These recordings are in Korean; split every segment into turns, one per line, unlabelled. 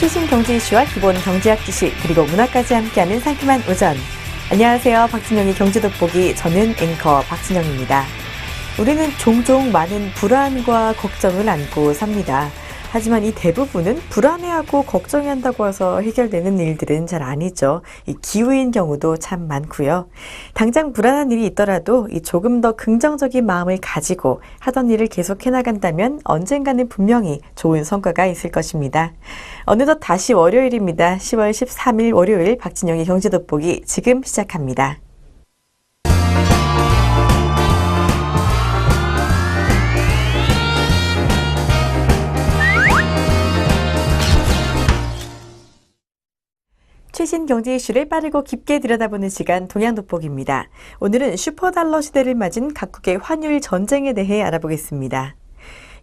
최신 경제 이슈와 기본 경제학 지식 그리고 문화까지 함께하는 상큼한 오전. 안녕하세요. 박진영의 경제돋보기. 저는 앵커 박진영입니다. 우리는 종종 많은 불안과 걱정을 안고 삽니다. 하지만 이 대부분은 불안해하고 걱정한다고 해서 해결되는 일들은 잘 아니죠. 이 기우인 경우도 참 많고요. 당장 불안한 일이 있더라도 이 조금 더 긍정적인 마음을 가지고 하던 일을 계속 해나간다면 언젠가는 분명히 좋은 성과가 있을 것입니다. 어느덧 다시 월요일입니다. 10월 13일 월요일 박진영의 경제돋보기 지금 시작합니다. 최신 경제 이슈를 빠르고 깊게 들여다보는 시간 동양돋보기입니다. 오늘은 슈퍼달러 시대를 맞은 각국의 환율 전쟁에 대해 알아보겠습니다.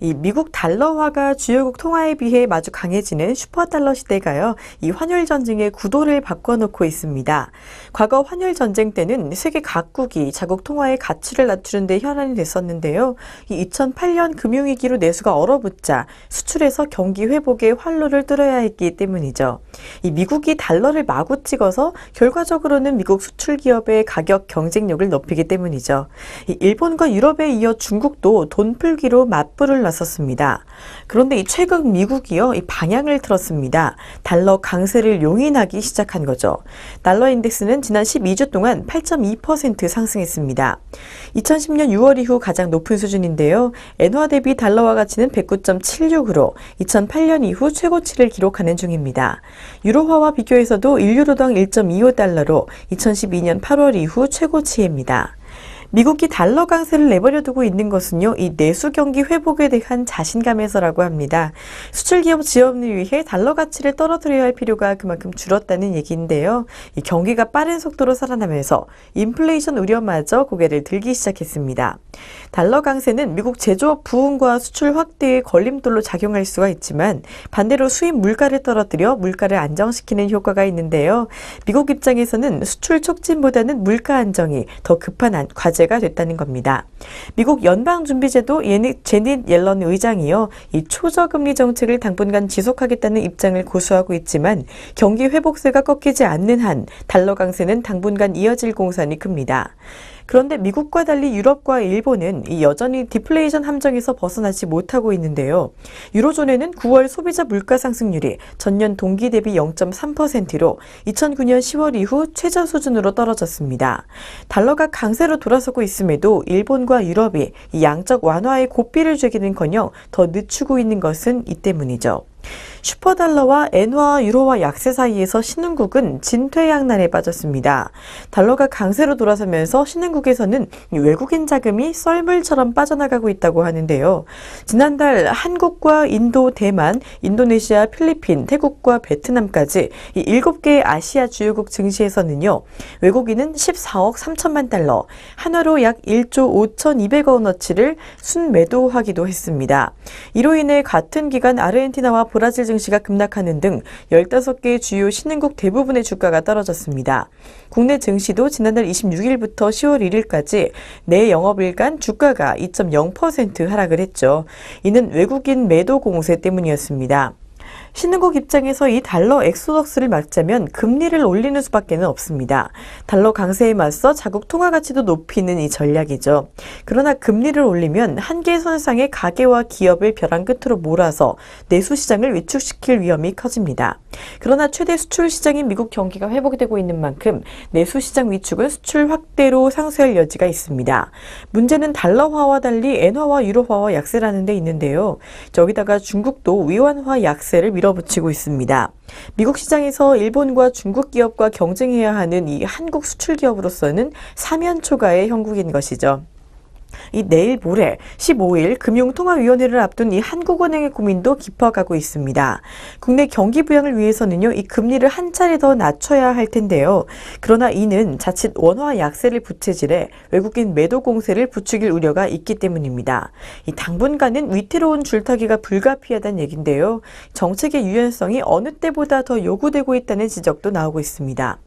이 미국 달러화가 주요국 통화에 비해 마주 강해지는 슈퍼달러 시대가요, 이 환율 전쟁의 구도를 바꿔놓고 있습니다. 과거 환율 전쟁 때는 세계 각국이 자국 통화의 가치를 낮추는 데 현안이 됐었는데요. 이 2008년 금융위기로 내수가 얼어붙자 수출에서 경기 회복의 활로를 뚫어야 했기 때문이죠. 이 미국이 달러를 마구 찍어서 결과적으로는 미국 수출 기업의 가격 경쟁력을 높이기 때문이죠. 이 일본과 유럽에 이어 중국도 돈 풀기로 맞불을 섰습니다. 그런데 이 최근 미국이요, 이 방향을 틀었습니다. 달러 강세를 용인하기 시작한 거죠. 달러 인덱스는 지난 12주 동안 8.2% 상승했습니다. 2010년 6월 이후 가장 높은 수준인데요. 엔화 대비 달러화 가치는 109.76으로 2008년 이후 최고치를 기록하는 중입니다. 유로화와 비교해서도 1유로당 1.25달러로 2012년 8월 이후 최고치입니다. 미국이 달러 강세를 내버려 두고 있는 것은요, 이 내수 경기 회복에 대한 자신감에서라고 합니다. 수출 기업 지원을 위해 달러 가치를 떨어뜨려야 할 필요가 그만큼 줄었다는 얘기인데요. 이 경기가 빠른 속도로 살아나면서 인플레이션 우려마저 고개를 들기 시작했습니다. 달러 강세는 미국 제조업 부흥과 수출 확대의 걸림돌로 작용할 수가 있지만 반대로 수입 물가를 떨어뜨려 물가를 안정시키는 효과가 있는데요. 미국 입장에서는 수출 촉진보다는 물가 안정이 더 급한 과제가 됐다는 겁니다. 미국 연방준비제도 제닛 옐런 의장이요, 이 초저금리 정책을 당분간 지속하겠다는 입장을 고수하고 있지만 경기 회복세가 꺾이지 않는 한 달러 강세는 당분간 이어질 공산이 큽니다. 그런데 미국과 달리 유럽과 일본은 여전히 디플레이션 함정에서 벗어나지 못하고 있는데요. 유로존에는 9월 소비자 물가 상승률이 전년 동기 대비 0.3%로 2009년 10월 이후 최저 수준으로 떨어졌습니다. 달러가 강세로 돌아서고 있음에도 일본과 유럽이 양적 완화의 고삐를 죄기는커녕 더 늦추고 있는 것은 이 때문이죠. 슈퍼달러와 엔화와 유로화 약세 사이에서 신흥국은 진퇴양난에 빠졌습니다. 달러가 강세로 돌아서면서 신흥국에서는 외국인 자금이 썰물처럼 빠져나가고 있다고 하는데요. 지난달 한국과 인도, 대만, 인도네시아, 필리핀, 태국과 베트남까지 이 7개의 아시아 주요국 증시에서는요, 외국인은 14억 3천만 달러, 한화로 약 1조 5,200억 원어치를 순매도하기도 했습니다. 이로 인해 같은 기간 아르헨티나와 브라질 증시가 급락하는 등 15개의 주요 신흥국 대부분의 주가가 떨어졌습니다. 국내 증시도 지난달 26일부터 10월 1일까지 내 영업일간 주가가 2.0% 하락을 했죠. 이는 외국인 매도 공세 때문이었습니다. 신흥국 입장에서 이 달러 엑소덕스를 막자면 금리를 올리는 수밖에 없습니다. 달러 강세에 맞서 자국 통화 가치도 높이는 이 전략이죠. 그러나 금리를 올리면 한계선상의 가계와 기업을 벼랑 끝으로 몰아서 내수 시장을 위축시킬 위험이 커집니다. 그러나 최대 수출 시장인 미국 경기가 회복되고 있는 만큼 내수 시장 위축은 수출 확대로 상쇄할 여지가 있습니다. 문제는 달러화와 달리 엔화와 유로화와 약세라는 데 있는데요. 저기다가 중국도 위안화 약세를 밀어붙이고 있습니다. 미국 시장에서 일본과 중국 기업과 경쟁해야 하는 이 한국 수출 기업으로서는 사면초가의 형국인 것이죠. 이 내일 모레 15일 금융통화위원회를 앞둔 이 한국은행의 고민도 깊어가고 있습니다. 국내 경기 부양을 위해서는요, 이 금리를 한 차례 더 낮춰야 할 텐데요. 그러나 이는 자칫 원화 약세를 부채질해 외국인 매도 공세를 부추길 우려가 있기 때문입니다. 이 당분간은 위태로운 줄타기가 불가피하다는 얘긴데요. 정책의 유연성이 어느 때보다 더 요구되고 있다는 지적도 나오고 있습니다.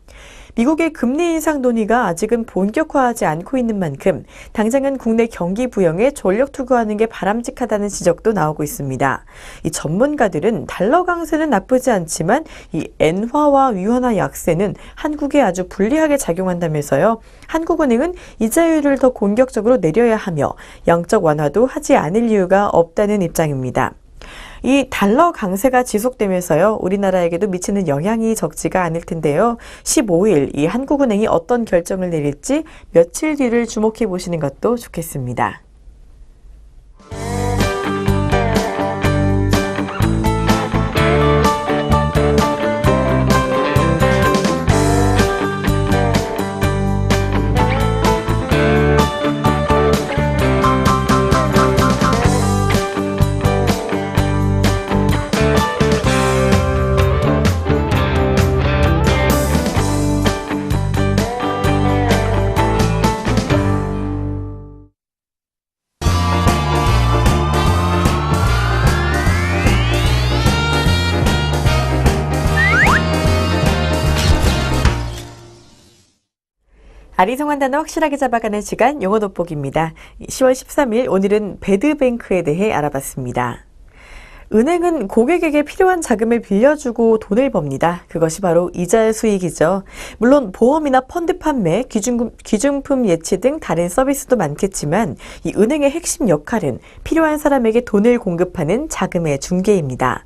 미국의 금리 인상 논의가 아직은 본격화하지 않고 있는 만큼 당장은 국내 경기 부양에 전력 투구하는 게 바람직하다는 지적도 나오고 있습니다. 이 전문가들은 달러 강세는 나쁘지 않지만 이 엔화와 위안화 약세는 한국에 아주 불리하게 작용한다면서요. 한국은행은 이자율을 더 공격적으로 내려야 하며 양적 완화도 하지 않을 이유가 없다는 입장입니다. 이 달러 강세가 지속되면서요, 우리나라에게도 미치는 영향이 적지가 않을 텐데요. 15일 이 한국은행이 어떤 결정을 내릴지 며칠 뒤를 주목해 보시는 것도 좋겠습니다. 아리송한 단어 확실하게 잡아가는 시간 용어 돋보기입니다. 10월 13일 오늘은 배드뱅크에 대해 알아봤습니다. 은행은 고객에게 필요한 자금을 빌려주고 돈을 법니다. 그것이 바로 이자 수익이죠. 물론 보험이나 펀드 판매, 귀중품 예치 등 다른 서비스도 많겠지만 이 은행의 핵심 역할은 필요한 사람에게 돈을 공급하는 자금의 중개입니다.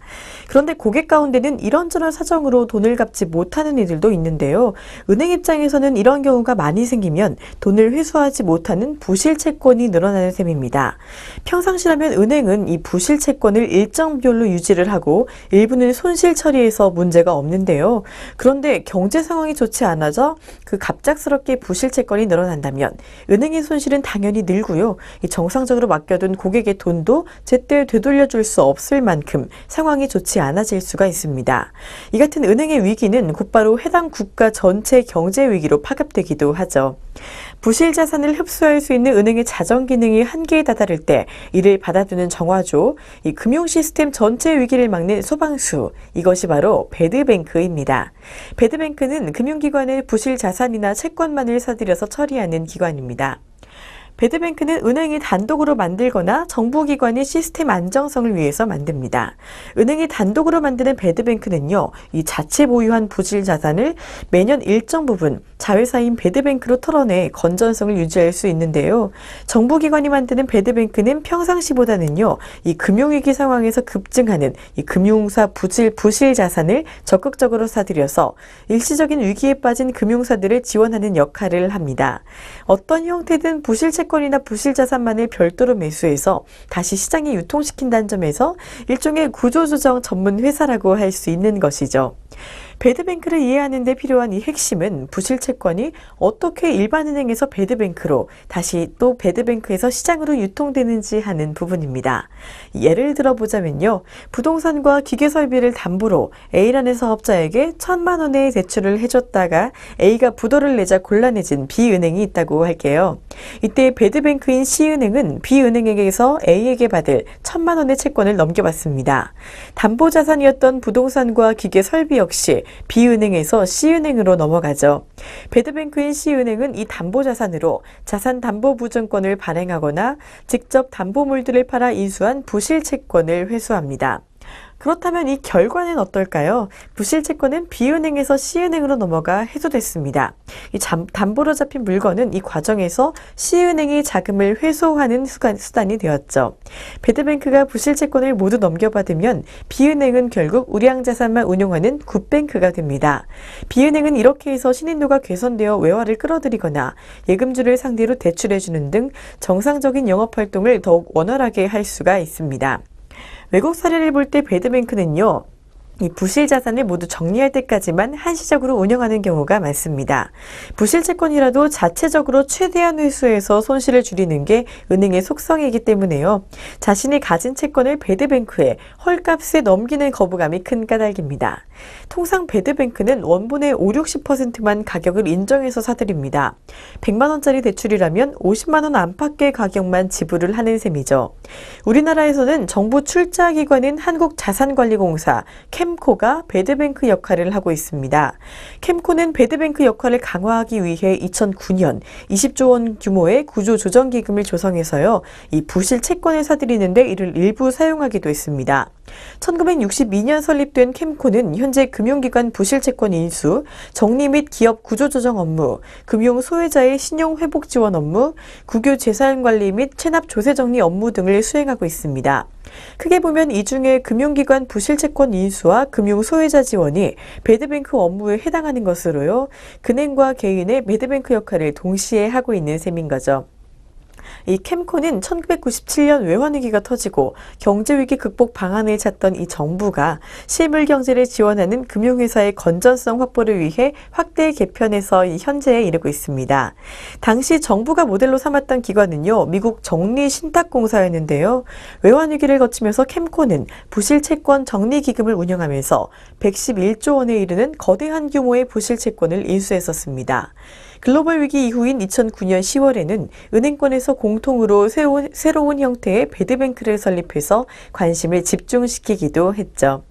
그런데 고객 가운데는 이런저런 사정으로 돈을 갚지 못하는 이들도 있는데요. 은행 입장에서는 이런 경우가 많이 생기면 돈을 회수하지 못하는 부실 채권이 늘어나는 셈입니다. 평상시라면 은행은 이 부실 채권을 일정 비율로 유지를 하고 일부는 손실 처리해서 문제가 없는데요. 그런데 경제 상황이 좋지 않아져 갑작스럽게 부실 채권이 늘어난다면 은행의 손실은 당연히 늘고요. 정상적으로 맡겨둔 고객의 돈도 제때 되돌려줄 수 없을 만큼 상황이 좋지 않아질 수가 있습니다. 이 같은 은행의 위기는 곧바로 해당 국가 전체 경제 위기로 파급되기도 하죠. 부실 자산을 흡수할 수 있는 은행의 자정 기능이 한계에 다다를 때 이를 받아두는 정화조, 이 금융 시스템 전체 위기를 막는 소방수, 이것이 바로 배드뱅크입니다. 배드뱅크는 금융기관의 부실 자산이나 채권만을 사들여서 처리하는 기관입니다. 배드뱅크는 은행이 단독으로 만들거나 정부기관이 시스템 안정성을 위해서 만듭니다. 은행이 단독으로 만드는 배드뱅크는요, 이 자체 보유한 부실 자산을 매년 일정 부분 자회사인 배드뱅크로 털어내 건전성을 유지할 수 있는데요. 정부기관이 만드는 배드뱅크는 평상시보다는요, 이 금융위기 상황에서 급증하는 이 금융사 부실 자산을 적극적으로 사들여서 일시적인 위기에 빠진 금융사들을 지원하는 역할을 합니다. 어떤 형태든 부실 채권이나 부실 자산만을 별도로 매수해서 다시 시장에 유통시킨다는 점에서 일종의 구조조정 전문 회사라고 할 수 있는 것이죠. 배드뱅크를 이해하는 데 필요한 이 핵심은 부실 채권이 어떻게 일반은행에서 배드뱅크로 다시 또 배드뱅크에서 시장으로 유통되는지 하는 부분입니다. 예를 들어보자면요. 부동산과 기계설비를 담보로 A라는 사업자에게 1,000만 원의 대출을 해줬다가 A가 부도를 내자 곤란해진 B은행이 있다고 할게요. 이때 배드뱅크인 C은행은 B은행에게서 A에게 받을 1,000만 원의 채권을 넘겨받습니다. 담보자산이었던 부동산과 기계설비 역시 B은행에서 C은행으로 넘어가죠. 배드뱅크인 C은행은 이 담보자산으로 자산담보보증권을 발행하거나 직접 담보물들을 팔아 인수한 부실 채권을 회수합니다. 그렇다면 이 결과는 어떨까요? 부실 채권은 B은행에서 C은행으로 넘어가 해소됐습니다. 이 담보로 잡힌 물건은 이 과정에서 C은행이 자금을 회수하는 수단이 되었죠. 배드뱅크가 부실 채권을 모두 넘겨받으면 B은행은 결국 우량자산만 운용하는 굿뱅크가 됩니다. B은행은 이렇게 해서 신인도가 개선되어 외화를 끌어들이거나 예금주를 상대로 대출해주는 등 정상적인 영업활동을 더욱 원활하게 할 수가 있습니다. 외국 사례를 볼 때 배드뱅크는요, 이 부실 자산을 모두 정리할 때까지만 한시적으로 운영하는 경우가 많습니다. 부실 채권이라도 자체적으로 최대한 회수해서 손실을 줄이는 게 은행의 속성이기 때문에요. 자신이 가진 채권을 배드뱅크에 헐값에 넘기는 거부감이 큰 까닭입니다. 통상 배드뱅크는 원본의 50~60%만 가격을 인정해서 사들입니다. 100만 원짜리 대출이라면 50만 원 안팎의 가격만 지불을 하는 셈이죠. 우리나라에서는 정부 출자기관인 한국자산관리공사, 캠코가 배드뱅크 역할을 하고 있습니다. 캠코는 배드뱅크 역할을 강화하기 위해 2009년 20조 원 규모의 구조조정기금을 조성해서요, 이 부실 채권을 사들이는데 이를 일부 사용하기도 했습니다. 1962년 설립된 캠코는 현재 금융기관 부실채권 인수, 정리 및 기업 구조조정 업무, 금융 소외자의 신용회복 지원 업무, 국유 재산관리 및 체납 조세정리 업무 등을 수행하고 있습니다. 크게 보면 이 중에 금융기관 부실채권 인수와 금융 소외자 지원이 배드뱅크 업무에 해당하는 것으로요, 은행과 개인의 배드뱅크 역할을 동시에 하고 있는 셈인 거죠. 이 캠코는 1997년 외환위기가 터지고 경제위기 극복 방안을 찾던 이 정부가 실물 경제를 지원하는 금융회사의 건전성 확보를 위해 확대 개편해서 현재에 이르고 있습니다. 당시 정부가 모델로 삼았던 기관은요, 미국 정리신탁공사였는데요. 외환위기를 거치면서 캠코는 부실채권 정리기금을 운영하면서 111조 원에 이르는 거대한 규모의 부실채권을 인수했었습니다. 글로벌 위기 이후인 2009년 10월에는 은행권에서 공통으로 새로운 형태의 배드뱅크를 설립해서 관심을 집중시키기도 했죠.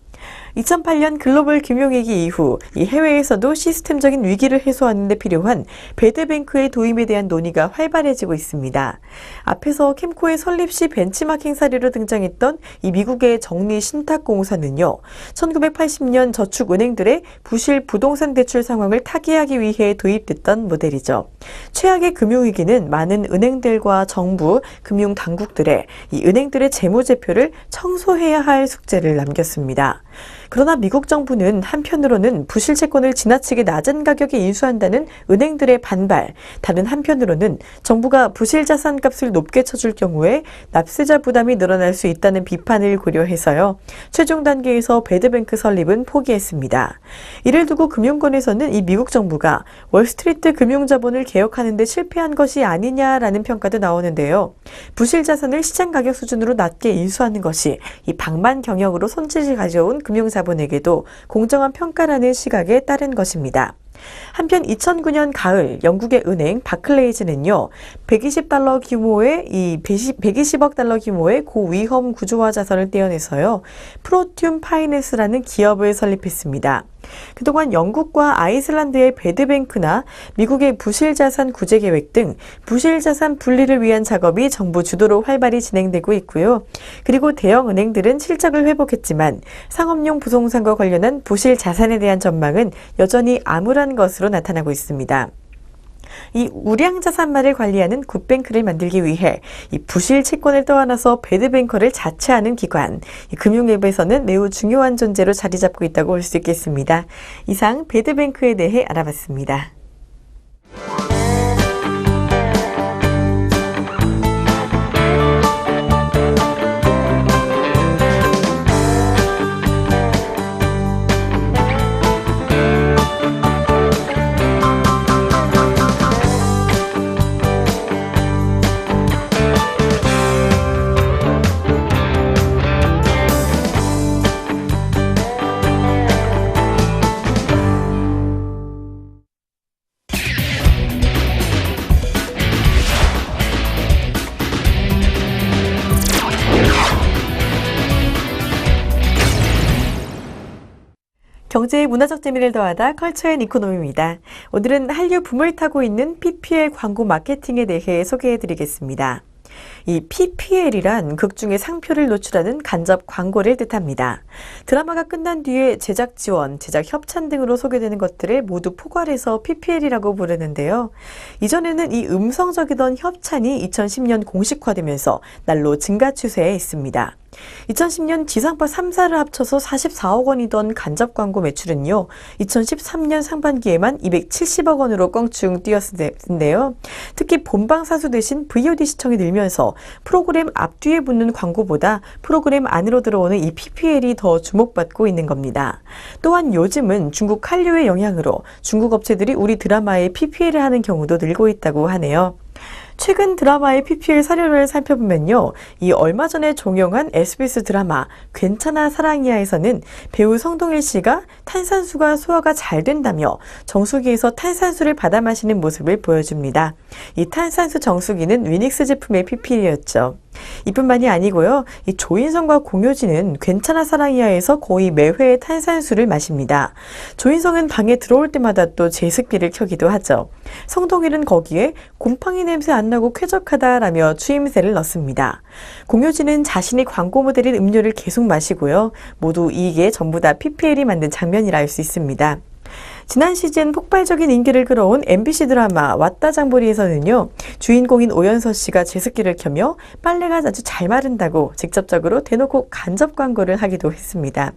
2008년 글로벌 금융위기 이후 이 해외에서도 시스템적인 위기를 해소하는 데 필요한 배드뱅크의 도입에 대한 논의가 활발해지고 있습니다. 앞에서 캠코의 설립 시 벤치마킹 사례로 등장했던 이 미국의 정리신탁공사는요, 1980년 저축은행들의 부실 부동산 대출 상황을 타개하기 위해 도입됐던 모델이죠. 최악의 금융위기는 많은 은행들과 정부, 금융당국들의 이 은행들의 재무제표를 청소해야 할 숙제를 남겼습니다. 그러나 미국 정부는 한편으로는 부실채권을 지나치게 낮은 가격에 인수한다는 은행들의 반발, 다른 한편으로는 정부가 부실자산 값을 높게 쳐줄 경우에 납세자 부담이 늘어날 수 있다는 비판을 고려해서요, 최종 단계에서 배드뱅크 설립은 포기했습니다. 이를 두고 금융권에서는 이 미국 정부가 월스트리트 금융자본을 개혁하는 데 실패한 것이 아니냐라는 평가도 나오는데요. 부실자산을 시장 가격 수준으로 낮게 인수하는 것이 이 방만 경영으로 손실을 가져온 금융자본에게도 공정한 평가라는 시각에 따른 것입니다. 한편 2009년 가을 영국의 은행 바클레이즈는요, 120억 달러 규모의 고위험 구조화 자산을 떼어내서요, 프로튠 파이낸스라는 기업을 설립했습니다. 그동안 영국과 아이슬란드의 배드뱅크나 미국의 부실자산 구제 계획 등 부실자산 분리를 위한 작업이 정부 주도로 활발히 진행되고 있고요. 그리고 대형 은행들은 실적을 회복했지만 상업용 부동산과 관련한 부실자산에 대한 전망은 여전히 암울한 것으로 나타나고 있습니다. 이 우량자산만을 관리하는 굿뱅크를 만들기 위해 이 부실 채권을 떠안아서 배드뱅커를 자처하는 기관, 이 금융앱에서는 매우 중요한 존재로 자리 잡고 있다고 볼 수 있겠습니다. 이상 배드뱅크에 대해 알아봤습니다. 경제의 문화적 재미를 더하다 컬처 앤 이코노미입니다. 오늘은 한류 붐을 타고 있는 PPL 광고 마케팅에 대해 소개해드리겠습니다. 이 PPL이란 극중의 상표를 노출하는 간접 광고를 뜻합니다. 드라마가 끝난 뒤에 제작 지원, 제작 협찬 등으로 소개되는 것들을 모두 포괄해서 PPL이라고 부르는데요. 이전에는 이 음성적이던 협찬이 2010년 공식화되면서 날로 증가 추세에 있습니다. 2010년 지상파 3사를 합쳐서 44억 원이던 간접 광고 매출은요, 2013년 상반기에만 270억 원으로 껑충 뛰었는데요. 특히 본방사수 대신 VOD 시청이 늘면서 프로그램 앞뒤에 붙는 광고보다 프로그램 안으로 들어오는 이 PPL이 더 주목받고 있는 겁니다. 또한 요즘은 중국 한류의 영향으로 중국 업체들이 우리 드라마에 PPL을 하는 경우도 늘고 있다고 하네요. 최근 드라마의 PPL 사례를 살펴보면요, 이 얼마 전에 종영한 SBS 드라마 괜찮아 사랑이야에서는 배우 성동일 씨가 탄산수가 소화가 잘 된다며 정수기에서 탄산수를 받아 마시는 모습을 보여줍니다. 이 탄산수 정수기는 위닉스 제품의 PPL이었죠. 이뿐만이 아니고요. 이 조인성과 공효진은 괜찮아 사랑이야에서 거의 매회 탄산수를 마십니다. 조인성은 방에 들어올 때마다 또 제습기를 켜기도 하죠. 성동일은 거기에 곰팡이 냄새 안 나고 쾌적하다라며 추임새를 넣습니다. 공효진은 자신이 광고 모델인 음료를 계속 마시고요. 모두 이게 전부 다 PPL이 만든 장면이라 할 수 있습니다. 지난 시즌 폭발적인 인기를 끌어온 MBC 드라마 왔다 장보리에서는요, 주인공인 오연서 씨가 제습기를 켜며 빨래가 아주 잘 마른다고 직접적으로 대놓고 간접 광고를 하기도 했습니다.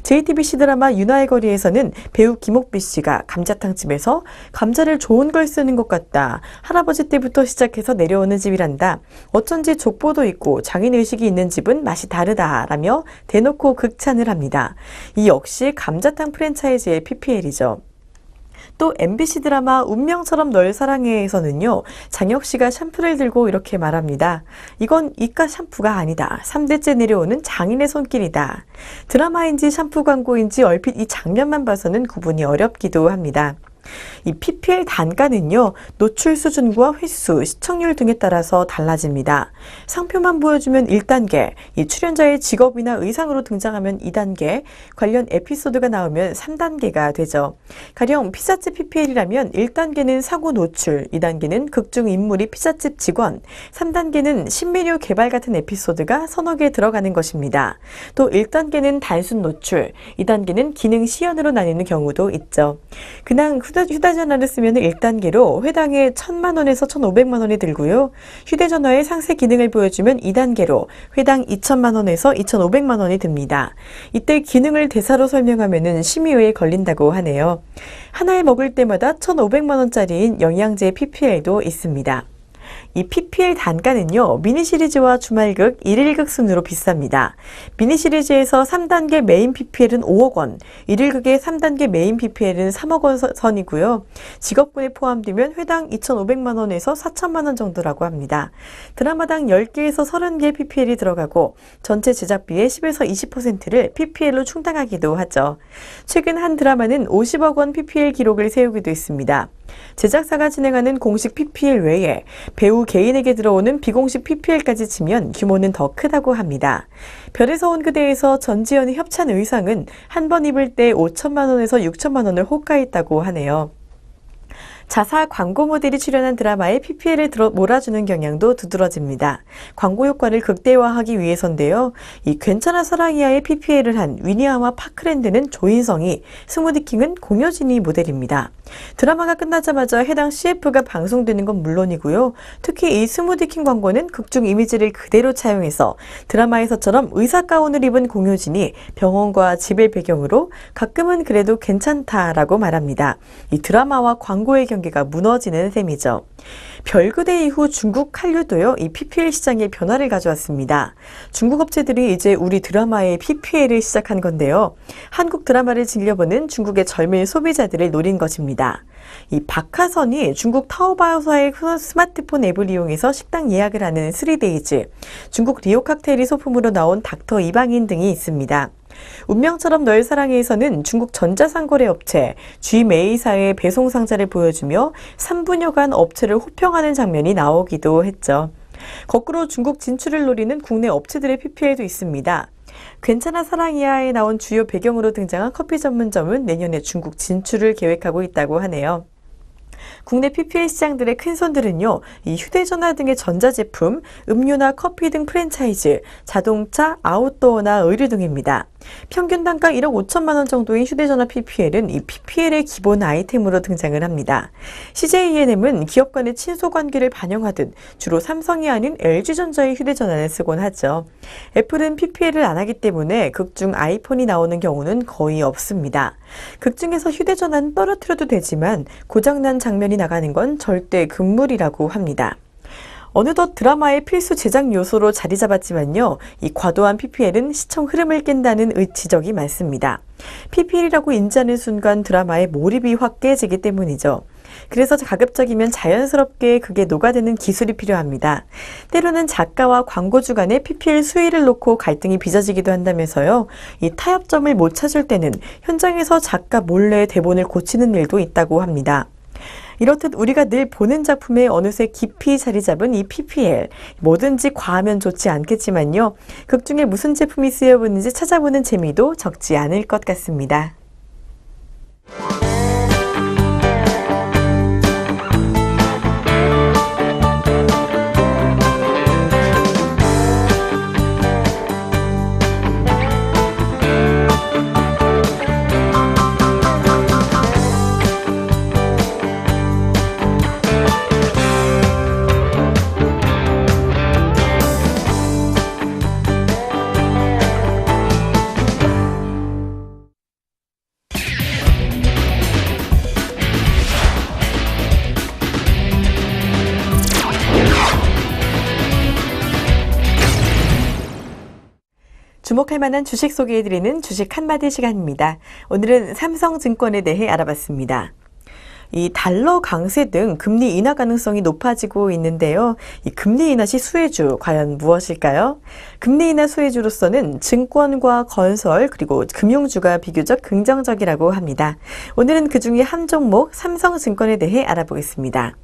JTBC 드라마 윤화의 거리에서는 배우 김옥비 씨가 감자탕집에서 감자를 좋은 걸 쓰는 것 같다. 할아버지 때부터 시작해서 내려오는 집이란다. 어쩐지 족보도 있고 장인의식이 있는 집은 맛이 다르다. 라며 대놓고 극찬을 합니다. 이 역시 감자탕 프랜차이즈의 PPL이죠. 또 MBC 드라마 운명처럼 널 사랑해에서는요, 장혁 씨가 샴푸를 들고 이렇게 말합니다. 이건 이깟 샴푸가 아니다. 3대째 내려오는 장인의 손길이다. 드라마인지 샴푸 광고인지 얼핏 이 장면만 봐서는 구분이 어렵기도 합니다. 이 PPL 단가는요, 노출 수준과 횟수, 시청률 등에 따라서 달라집니다. 상표만 보여주면 1단계, 이 출연자의 직업이나 의상으로 등장하면 2단계, 관련 에피소드가 나오면 3단계가 되죠. 가령 피자집 PPL이라면 1단계는 사고 노출, 2단계는 극중 인물이 피자집 직원, 3단계는 신메뉴 개발 같은 에피소드가 서너 개 들어가는 것입니다. 또 1단계는 단순 노출, 2단계는 기능 시연으로 나뉘는 경우도 있죠. 그냥 휴대전화를 쓰면 1단계로 회당에 1,000만 원에서 1,500만 원이 들고요. 휴대전화의 상세 기능을 보여주면 2단계로 회당 2,000만 원에서 2,500만 원이 듭니다. 이때 기능을 대사로 설명하면 심의위에 걸린다고 하네요. 하나에 먹을 때마다 1,500만 원짜리인 영양제 PPL도 있습니다. 이 PPL 단가는요, 미니 시리즈와 주말극, 1일극 순으로 비쌉니다. 미니 시리즈에서 3단계 메인 PPL은 5억 원, 1일극의 3단계 메인 PPL은 3억 원 선이고요. 직업군에 포함되면 회당 2,500만 원에서 4천만 원 정도라고 합니다. 드라마당 10개에서 30개의 PPL이 들어가고 전체 제작비의 10에서 20%를 PPL로 충당하기도 하죠. 최근 한 드라마는 50억 원 PPL 기록을 세우기도 했습니다. 제작사가 진행하는 공식 PPL 외에 배우 개인에게 들어오는 비공식 PPL까지 치면 규모는 더 크다고 합니다. 별에서 온 그대에서 전지현의 협찬 의상은 한 번 입을 때 5천만 원에서 6천만 원을 호가했다고 하네요. 자사 광고 모델이 출연한 드라마에 PPL을 몰아주는 경향도 두드러집니다. 광고 효과를 극대화하기 위해서인데요. 이 괜찮아 사랑이야의 PPL을 한 위니아와 파크랜드는 조인성이, 스무디킹은 공효진이 모델입니다. 드라마가 끝나자마자 해당 CF가 방송되는 건 물론이고요. 특히 이 스무디킹 광고는 극중 이미지를 그대로 차용해서 드라마에서처럼 의사 가운을 입은 공효진이 병원과 집을 배경으로 가끔은 그래도 괜찮다라고 말합니다. 이 드라마와 광고의 경계가 무너지는 셈이죠. 별그대 이후 중국 한류도요, 이 PPL 시장에 변화를 가져왔습니다. 중국 업체들이 이제 우리 드라마에 PPL을 시작한 건데요. 한국 드라마를 즐겨보는 중국의 젊은 소비자들을 노린 것입니다. 이 박하선이 중국 타오바오사의 스마트폰 앱을 이용해서 식당 예약을 하는 3데이즈, 중국 리오 칵테일이 소품으로 나온 닥터 이방인 등이 있습니다. 운명처럼 널 사랑해에서는 중국 전자상거래 업체 G메이사의 배송 상자를 보여주며 3분여간 업체를 호평하는 장면이 나오기도 했죠. 거꾸로 중국 진출을 노리는 국내 업체들의 PPL도 있습니다. 괜찮아 사랑이야에 나온 주요 배경으로 등장한 커피 전문점은 내년에 중국 진출을 계획하고 있다고 하네요. 국내 PPL 시장들의 큰손들은요, 이 휴대전화 등의 전자제품, 음료나 커피 등 프랜차이즈, 자동차, 아웃도어나 의류 등입니다. 평균 단가 1억 5천만 원 정도인 휴대전화 PPL은 이 PPL의 기본 아이템으로 등장을 합니다. CJ ENM은 기업 간의 친소 관계를 반영하듯 주로 삼성이 아닌 LG전자의 휴대전화를 쓰곤 하죠. 애플은 PPL을 안 하기 때문에 극중 아이폰이 나오는 경우는 거의 없습니다. 극중에서 휴대전화는 떨어뜨려도 되지만 고장난 장면이 나가는 건 절대 금물이라고 합니다. 어느덧 드라마의 필수 제작 요소로 자리 잡았지만요. 이 과도한 PPL은 시청 흐름을 깬다는 지적이 많습니다. PPL이라고 인지하는 순간 드라마의 몰입이 확 깨지기 때문이죠. 그래서 가급적이면 자연스럽게 그게 녹아드는 기술이 필요합니다. 때로는 작가와 광고주 간의 PPL 수위를 놓고 갈등이 빚어지기도 한다면서요. 이 타협점을 못 찾을 때는 현장에서 작가 몰래 대본을 고치는 일도 있다고 합니다. 이렇듯 우리가 늘 보는 작품에 어느새 깊이 자리 잡은 이 PPL. 뭐든지 과하면 좋지 않겠지만요. 극 중에 무슨 제품이 쓰여보는지 찾아보는 재미도 적지 않을 것 같습니다. 주목할 만한 주식 소개해드리는 주식 한마디 시간입니다. 오늘은 삼성증권에 대해 알아봤습니다. 이 달러 강세 등 금리 인하 가능성이 높아지고 있는데요. 이 금리 인하 시 수혜주 과연 무엇일까요? 금리 인하 수혜주로서는 증권과 건설 그리고 금융주가 비교적 긍정적이라고 합니다. 오늘은 그중에 한 종목 삼성증권에 대해 알아보겠습니다.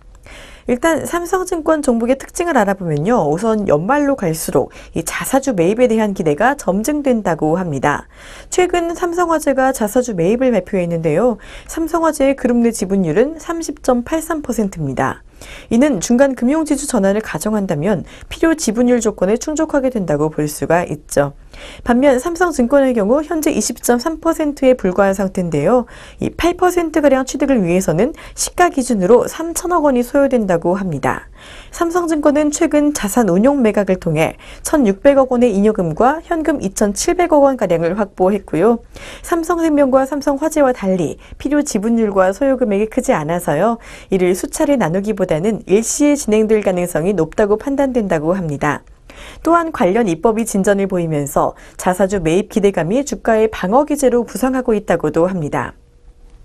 일단 삼성증권 종목의 특징을 알아보면요. 우선 연말로 갈수록 이 자사주 매입에 대한 기대가 점증된다고 합니다. 최근 삼성화재가 자사주 매입을 발표했는데요. 삼성화재의 그룹 내 지분율은 30.83%입니다. 이는 중간 금융지주 전환을 가정한다면 필요 지분율 조건에 충족하게 된다고 볼 수가 있죠. 반면 삼성증권의 경우 현재 20.3%에 불과한 상태인데요. 이 8%가량 취득을 위해서는 시가 기준으로 3천억 원이 소요된다고 합니다. 삼성증권은 최근 자산 운용 매각을 통해 1,600억 원의 잉여금과 현금 2,700억 원가량을 확보했고요. 삼성생명과 삼성화재와 달리 필요 지분율과 소요 금액이 크지 않아서요. 이를 수차례 나누기보다는 일시에 진행될 가능성이 높다고 판단된다고 합니다. 또한 관련 입법이 진전을 보이면서 자사주 매입 기대감이 주가의 방어 기제로 부상하고 있다고도 합니다.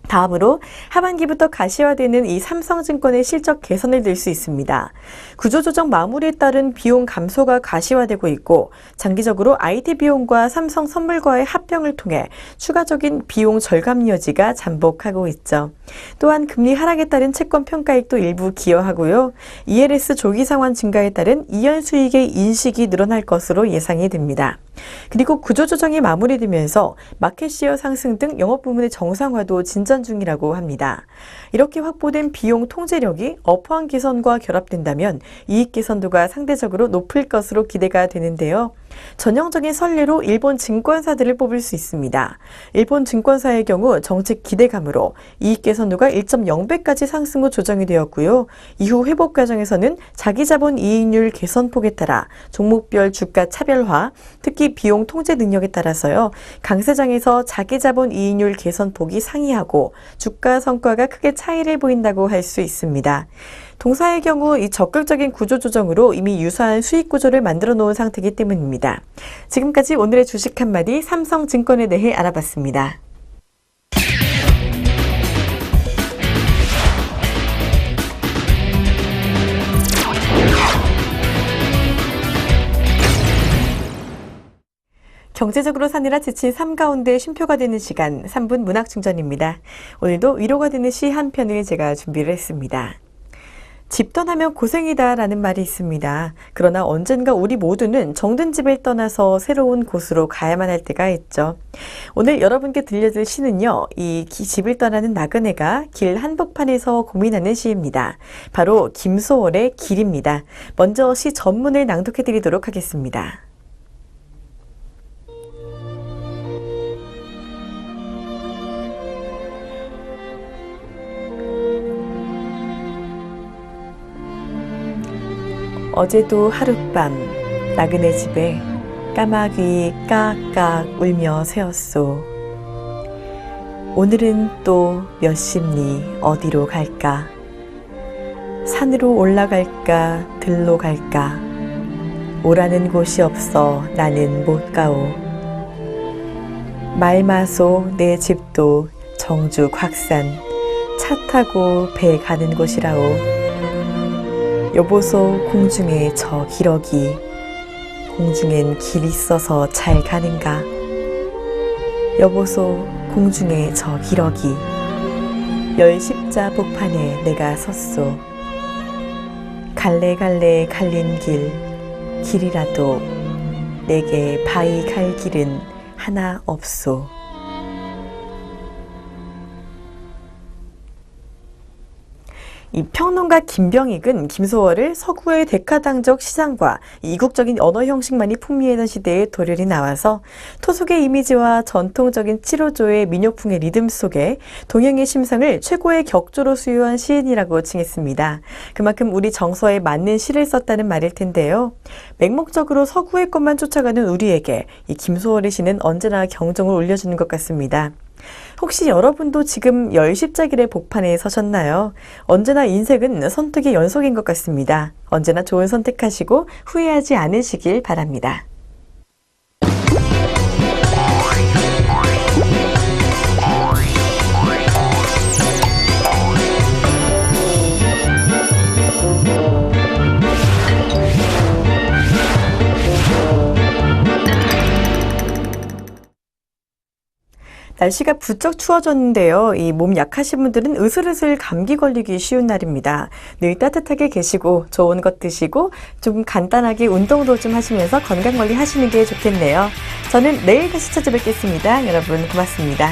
다음으로 하반기부터 가시화되는 이 삼성증권의 실적 개선을 들 수 있습니다. 구조조정 마무리에 따른 비용 감소가 가시화되고 있고 장기적으로 IT 비용과 삼성 선물과의 합병을 통해 추가적인 비용 절감 여지가 잠복하고 있죠. 또한 금리 하락에 따른 채권 평가액도 일부 기여하고요. ELS 조기 상환 증가에 따른 이연 수익의 인식이 늘어날 것으로 예상이 됩니다. 그리고 구조조정이 마무리되면서 마켓시어 상승 등 영업 부문의 정상화도 진전 중이라고 합니다. 이렇게 확보된 비용 통제력이 업황 개선과 결합된다면 이익 개선도가 상대적으로 높을 것으로 기대가 되는데요. 전형적인 선례로 일본 증권사들을 뽑을 수 있습니다. 일본 증권사의 경우 정책 기대감으로 이익 개선도가 1.0배까지 상승 후 조정이 되었고요. 이후 회복 과정에서는 자기자본 이익률 개선폭에 따라 종목별 주가 차별화, 특히 비용 통제 능력에 따라서요. 강세장에서 자기자본 이익률 개선폭이 상이하고 주가 성과가 크게 차이를 보인다고 할 수 있습니다. 동사의 경우 이 적극적인 구조조정으로 이미 유사한 수익 구조를 만들어 놓은 상태이기 때문입니다. 지금까지 오늘의 주식 한마디 삼성증권에 대해 알아봤습니다. 경제적으로 사느라 지친 삶 가운데 쉼표가 되는 시간 3분 문학충전입니다. 오늘도 위로가 되는 시 한 편을 제가 준비를 했습니다. 집 떠나면 고생이다 라는 말이 있습니다. 그러나 언젠가 우리 모두는 정든 집을 떠나서 새로운 곳으로 가야만 할 때가 있죠. 오늘 여러분께 들려줄 시는요. 이 집을 떠나는 나그네가 길 한복판에서 고민하는 시입니다. 바로 김소월의 길입니다. 먼저 시 전문을 낭독해 드리도록 하겠습니다. 어제도 하룻밤 나그네 집에 까마귀 까악 울며 새었소. 오늘은 또 몇 십리 어디로 갈까? 산으로 올라갈까 들로 갈까? 오라는 곳이 없어 나는 못 가오. 말마소 내 집도 정주 곽산 차 타고 배 가는 곳이라오. 여보소 공중에 저 기러기 공중엔 길 있어서 잘 가는가? 여보소 공중에 저 기러기 10십자 십자 복판에 내가 섰소. 갈래갈래 갈린 길이라도 내게 바위 갈 길은 하나 없소. 이 평론가 김병익은 김소월을 서구의 대카당적 시장과 이국적인 언어 형식만이 풍미했던 시대의 도련이 나와서 토속의 이미지와 전통적인 칠호조의 민요풍의 리듬 속에 동양의 심성을 최고의 격조로 수요한 시인이라고 칭했습니다. 그만큼 우리 정서에 맞는 시를 썼다는 말일 텐데요. 맹목적으로 서구의 것만 쫓아가는 우리에게 이 김소월의 시는 언제나 경종을 울려주는 것 같습니다. 혹시 여러분도 지금 열십자길의 복판에 서셨나요? 언제나 인생은 선택의 연속인 것 같습니다. 언제나 좋은 선택하시고 후회하지 않으시길 바랍니다. 날씨가 부쩍 추워졌는데요. 이 몸 약하신 분들은 으슬으슬 감기 걸리기 쉬운 날입니다. 늘 따뜻하게 계시고 좋은 것 드시고 좀 간단하게 운동도 좀 하시면서 건강관리 하시는 게 좋겠네요. 저는 내일 다시 찾아뵙겠습니다. 여러분 고맙습니다.